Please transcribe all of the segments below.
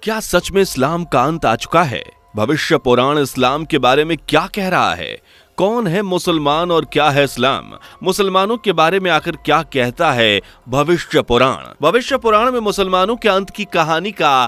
क्या सच में इस्लाम का अंत आ चुका है? भविष्य पुराण इस्लाम के बारे में क्या कह रहा है? कौन है मुसलमान और क्या है इस्लाम? मुसलमानों के बारे में आखिर क्या कहता है भविष्य पुराण? भविष्य पुराण में मुसलमानों के अंत की कहानी का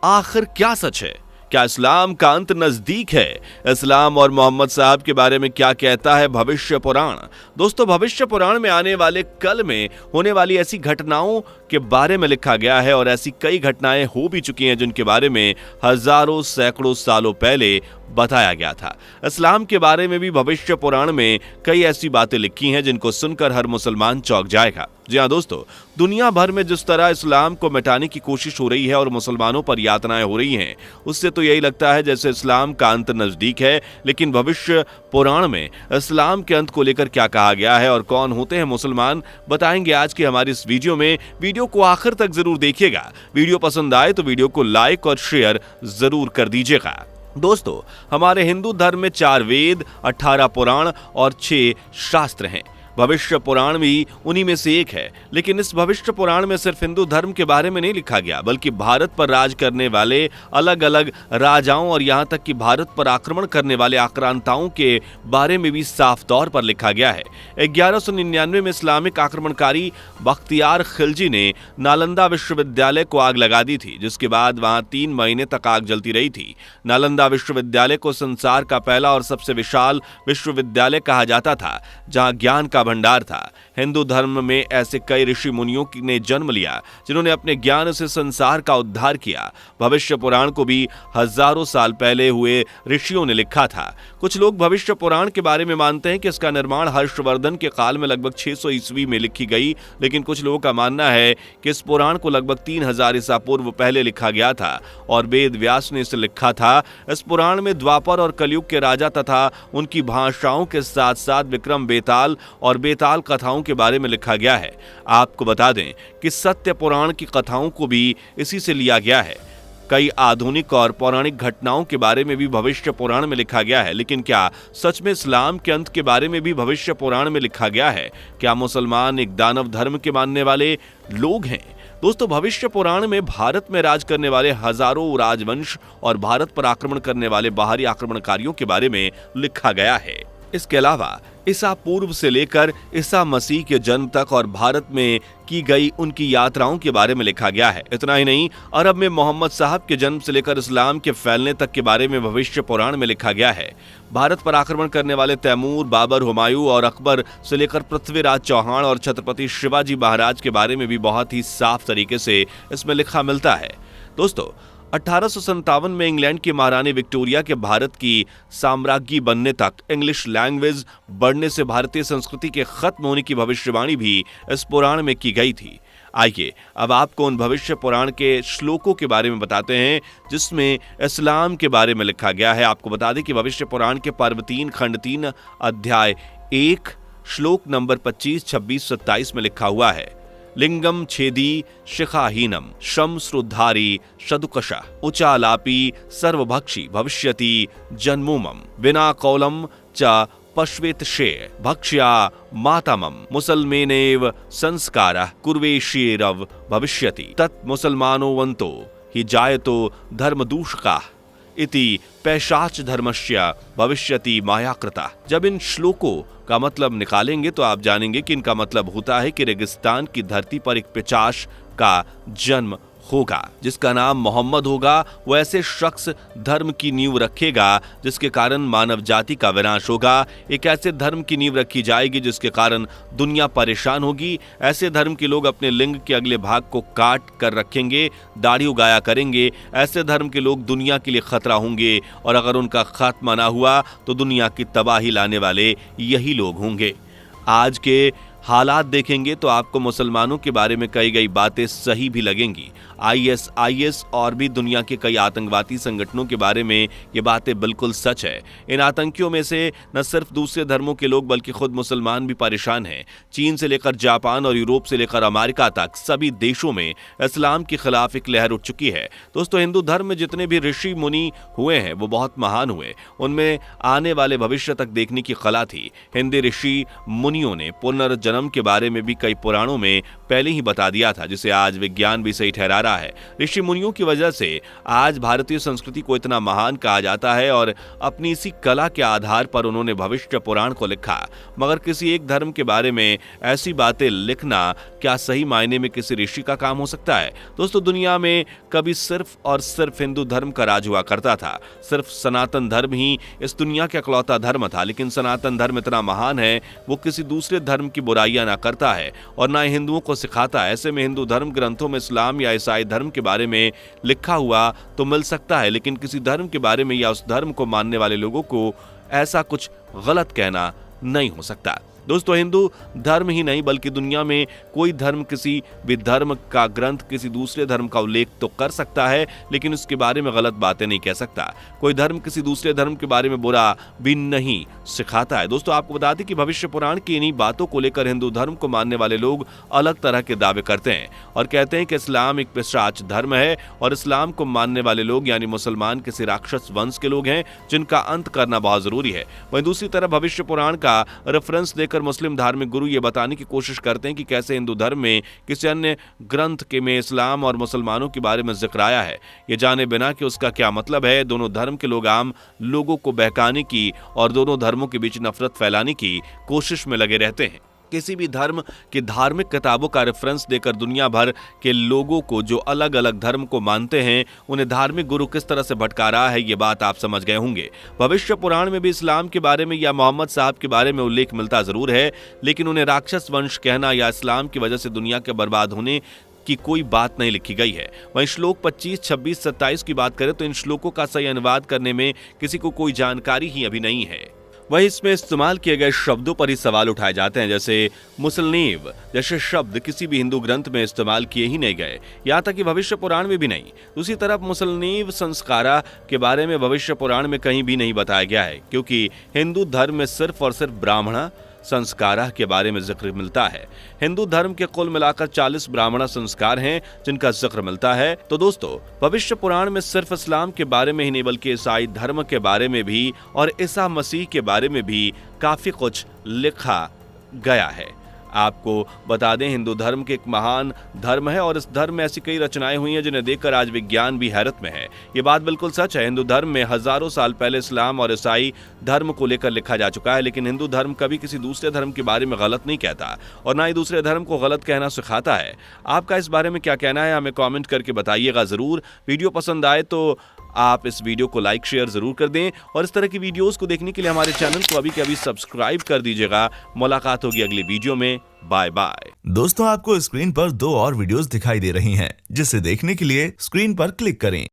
आखिर क्या सच है? क्या इस्लाम का अंत नजदीक है? इस्लाम और मोहम्मद साहब के बारे में क्या कहता है भविष्य पुराण? दोस्तों, भविष्य पुराण में आने वाले कल में होने वाली ऐसी घटनाओं के बारे में लिखा गया है और ऐसी कई घटनाएं हो भी चुकी हैं जिनके बारे में हजारों सैकड़ों सालों पहले बताया गया था। इस्लाम के बारे में भी भविष्य पुराण में कई ऐसी बातें लिखी हैं जिनको सुनकर हर मुसलमान चौंक जाएगा। जी हाँ दोस्तों, दुनिया भर में जिस तरह इस्लाम को मिटाने की कोशिश हो रही है और मुसलमानों पर यातनाएं हो रही हैं, उससे तो यही लगता है जैसे इस्लाम का अंत नजदीक है। लेकिन भविष्य पुराण में इस्लाम के अंत को लेकर क्या कहा गया है और कौन होते हैं मुसलमान, बताएंगे आज की हमारी इस वीडियो में। वीडियो को आखिर तक जरूर देखिएगा। वीडियो पसंद आए तो वीडियो को लाइक और शेयर जरूर कर दीजिएगा। दोस्तों, हमारे हिंदू धर्म में 4 वेद, 18 पुराण और 6 शास्त्र हैं। भविष्य पुराण भी उन्हीं में से एक है। लेकिन इस भविष्य पुराण में सिर्फ हिंदू धर्म के बारे में नहीं लिखा गया, बल्कि भारत पर राज करने वाले अलग अलग राजाओं और यहाँ तक कि भारत पर आक्रमण करने वाले आक्रांताओं के बारे में भी साफ तौर पर लिखा गया है। 1199 में इस्लामिक आक्रमणकारी बख्तियार खिलजी ने नालंदा विश्वविद्यालय को आग लगा दी थी, जिसके बाद वहां 3 महीने तक आग जलती रही थी। नालंदा विश्वविद्यालय को संसार का पहला और सबसे विशाल विश्वविद्यालय कहा जाता था, जहां ज्ञान का भंडार था। हिंदू धर्म में ऐसे कई ऋषि मुनियों ने जन्म लिया जिन्होंने अपने ज्ञान से संसार का उद्धार किया। भविष्य पुराण को भी हजारों साल पहले हुए ऋषियों ने लिखा था। कुछ लोग भविष्य पुराण के बारे में मानते हैं कि इसका निर्माण हर्षवर्धन के काल में लगभग 600 ईस्वी में लिखी गई, लेकिन कुछ लोगों का मानना है कि इस पुराण को लगभग 3000 ईसा पूर्व पहले लिखा गया था और वेद व्यास ने इसे लिखा था। इस पुराण में द्वापर और कलयुग के राजा तथा उनकी भाषाओं के साथ साथ विक्रम बेताल और बेताल कथाओं के बारे में लिखा गया है। आपको बता दें कि सत्य पुराण की कथाओं को भी इसी से लिया गया है। कई आधुनिक और पौराणिक घटनाओं के बारे में भी भविष्य पुराण में लिखा गया है। लेकिन क्या सच में इस्लाम के अंत के बारे में भी भविष्य पुराण में लिखा गया है? क्या मुसलमान एक दानव धर्म के मानने वाले लोग हैं? दोस्तों, भविष्य पुराण में भारत में राज करने वाले हजारों राजवंश और भारत पर आक्रमण करने वाले बाहरी आक्रमणकारियों के बारे में लिखा गया है। इसके अलावा ईसा पूर्व से लेकर ईसा मसीह के जन्म तक और भारत में की गई उनकी यात्राओं के बारे में लिखा गया है। इतना ही नहीं, अरब में मोहम्मद साहब के जन्म से लेकर इस्लाम के फैलने तक के बारे में भविष्य पुराण में लिखा गया है। भारत पर आक्रमण करने वाले तैमूर, बाबर, हुमायूं और अकबर से लेकर पृथ्वीराज चौहान और छत्रपति शिवाजी महाराज के बारे में भी बहुत ही साफ तरीके से इसमें लिखा मिलता है। दोस्तों, 1857 में इंग्लैंड की महारानी विक्टोरिया के भारत की साम्राज्ञी बनने तक इंग्लिश लैंग्वेज बढ़ने से भारतीय संस्कृति के खत्म होने की भविष्यवाणी भी इस पुराण में की गई थी। आइए अब आपको उन भविष्य पुराण के श्लोकों के बारे में बताते हैं जिसमें इस्लाम के बारे में लिखा गया है। आपको बता दें कि भविष्य पुराण के पर्व 3 खंड 3 अध्याय 1 श्लोक नंबर 25, 26, 27 में लिखा हुआ है, लिंगम छेदी शिखाहीनम शम श्रुद्धारी शदुकशा उचालापी सर्वभक्षी भविष्यति जन्मोमम विना कौलम च पश्वेत शे भक्ष्या मातमम मुसलमेनेव संस्कारः कुर्वेशेरव भविष्यति तत् मुसलमानोवंतो हि जायतो धर्मदूषका इति पैशाच धर्मस्य भविष्यति मायाकृता। जब इन श्लोकों का मतलब निकालेंगे तो आप जानेंगे कि इनका मतलब होता है कि रेगिस्तान की धरती पर एक पिशाच का जन्म होगा जिसका नाम मोहम्मद होगा। वो ऐसे शख्स धर्म की नींव रखेगा जिसके कारण मानव जाति का विनाश होगा। एक ऐसे धर्म की नींव रखी जाएगी जिसके कारण दुनिया परेशान होगी। ऐसे धर्म के लोग अपने लिंग के अगले भाग को काट कर रखेंगे, दाढ़ी उगाया करेंगे। ऐसे धर्म के लोग दुनिया के लिए खतरा होंगे और अगर उनका खात्मा ना हुआ तो दुनिया की तबाही लाने वाले यही लोग होंगे। आज के हालात देखेंगे तो आपको मुसलमानों के बारे में कही गई बातें सही भी लगेंगी। ISIS और भी दुनिया के कई आतंकवादी संगठनों के बारे में ये बातें बिल्कुल सच है। इन आतंकियों में से न सिर्फ दूसरे धर्मों के लोग बल्कि खुद मुसलमान भी परेशान हैं। चीन से लेकर जापान और यूरोप से लेकर अमेरिका तक सभी देशों में इस्लाम के खिलाफ एक लहर उठ चुकी है। दोस्तों, हिंदू धर्म में जितने भी ऋषि मुनि हुए हैं वो बहुत महान हुए। उनमें आने वाले भविष्य तक देखने की कला थी। हिंदी ऋषि मुनियों ने पुनर्जन्म धर्म के बारे में भी कई पुराणों में पहले ही बता दिया था, जिसे आज विज्ञान भी सही ठहरा रहा है। ऋषि मुनियों की वजह से आज भारतीय संस्कृति को इतना महान कहा जाता है और अपनी इसी कला के आधार पर उन्होंने भविष्य पुराण को लिखा। मगर किसी एक धर्म के बारे में ऐसी बातें लिखना क्या सही मायने में किसी ऋषि का काम हो सकता है? दोस्तों, दुनिया में कभी सिर्फ और सिर्फ हिंदू धर्म का राज हुआ करता था। सिर्फ सनातन धर्म ही इस दुनिया का इकलौता धर्म था। लेकिन सनातन धर्म इतना महान है, वो किसी दूसरे धर्म की बुराइयां ना करता है और ना हिंदुओं को सिखाता है। ऐसे में हिंदू धर्म ग्रंथों में इस्लाम या ईसाई धर्म के बारे में लिखा हुआ तो मिल सकता है, लेकिन किसी धर्म के बारे में या उस धर्म को मानने वाले लोगों को ऐसा कुछ गलत कहना नहीं हो सकता। दोस्तों, हिंदू धर्म ही नहीं बल्कि दुनिया में कोई धर्म किसी भी धर्म का ग्रंथ किसी दूसरे धर्म का उल्लेख तो कर सकता है, लेकिन उसके बारे में गलत बातें नहीं कह सकता। कोई धर्म किसी दूसरे धर्म के बारे में बुरा भी नहीं सिखाता है। दोस्तों, आपको बता दें कि भविष्य पुराण की इन्हीं बातों को लेकर हिंदू धर्म को मानने वाले लोग अलग तरह के दावे करते हैं और कहते हैं कि इस्लाम एक पिशाच धर्म है और इस्लाम को मानने वाले लोग यानी मुसलमान किसी राक्षस वंश के लोग हैं जिनका अंत करना बहुत जरूरी है। वहीं दूसरी तरफ भविष्य पुराण का रेफरेंस देकर मुस्लिम धार्मिक गुरु ये बताने की कोशिश करते हैं कि कैसे हिंदू धर्म में किसी अन्य ग्रंथ के में इस्लाम और मुसलमानों के बारे में जिक्र आया है, ये जाने बिना कि उसका क्या मतलब है। दोनों धर्म के लोग आम लोगों को बहकाने की और दोनों धर्मों के बीच नफरत फैलाने की कोशिश में लगे रहते हैं। किसी भी धर्म की धार्मिक किताबों का रेफरेंस देकर दुनिया भर के लोगों को जो अलग अलग धर्म को मानते हैं उन्हें धार्मिक गुरु किस तरह से भटका रहा है, ये बात आप समझ गए होंगे। भविष्य पुराण में भी इस्लाम के बारे में या मोहम्मद साहब के बारे में उल्लेख मिलता जरूर है, लेकिन उन्हें राक्षस वंश कहना या इस्लाम की वजह से दुनिया के बर्बाद होने की कोई बात नहीं लिखी गई है। वहीं श्लोक 25, 26, 27 की बात करें तो इन श्लोकों का सही अनुवाद करने में किसी को कोई जानकारी ही अभी नहीं है। वही इसमें इस्तेमाल किए गए शब्दों पर ही सवाल उठाए जाते हैं, जैसे मुसलनीव जैसे शब्द किसी भी हिंदू ग्रंथ में इस्तेमाल किए ही नहीं गए, यहाँ तक कि भविष्य पुराण में भी नहीं। दूसरी तरफ मुसलनीव संस्कारा के बारे में भविष्य पुराण में कहीं भी नहीं बताया गया है, क्योंकि हिंदू धर्म में सिर्फ और सिर्फ ब्राह्मण संस्कारा के बारे में जिक्र मिलता है। हिंदू धर्म के कुल मिलाकर 40 ब्राह्मण संस्कार हैं जिनका जिक्र मिलता है। तो दोस्तों, भविष्य पुराण में सिर्फ इस्लाम के बारे में ही नहीं बल्कि ईसाई धर्म के बारे में भी और ईसा मसीह के बारे में भी काफी कुछ लिखा गया है। आपको बता दें, हिंदू धर्म के एक महान धर्म है और इस धर्म में ऐसी कई रचनाएं हुई हैं जिन्हें देखकर आज विज्ञान भी हैरत में है। ये बात बिल्कुल सच है। हिंदू धर्म में हजारों साल पहले इस्लाम और ईसाई धर्म को लेकर लिखा जा चुका है, लेकिन हिंदू धर्म कभी किसी दूसरे धर्म के बारे में गलत नहीं कहता और ना ही दूसरे धर्म को गलत कहना सिखाता है। आपका इस बारे में क्या कहना है, हमें कॉमेंट करके बताइएगा जरूर। वीडियो पसंद आए तो आप इस वीडियो को लाइक शेयर जरूर कर दें और इस तरह की वीडियोस को देखने के लिए हमारे चैनल को अभी के अभी सब्सक्राइब कर दीजिएगा। मुलाकात होगी अगली वीडियो में। Bye bye. दोस्तों, आपको स्क्रीन पर 2 और वीडियोस दिखाई दे रही हैं, जिसे देखने के लिए स्क्रीन पर क्लिक करें।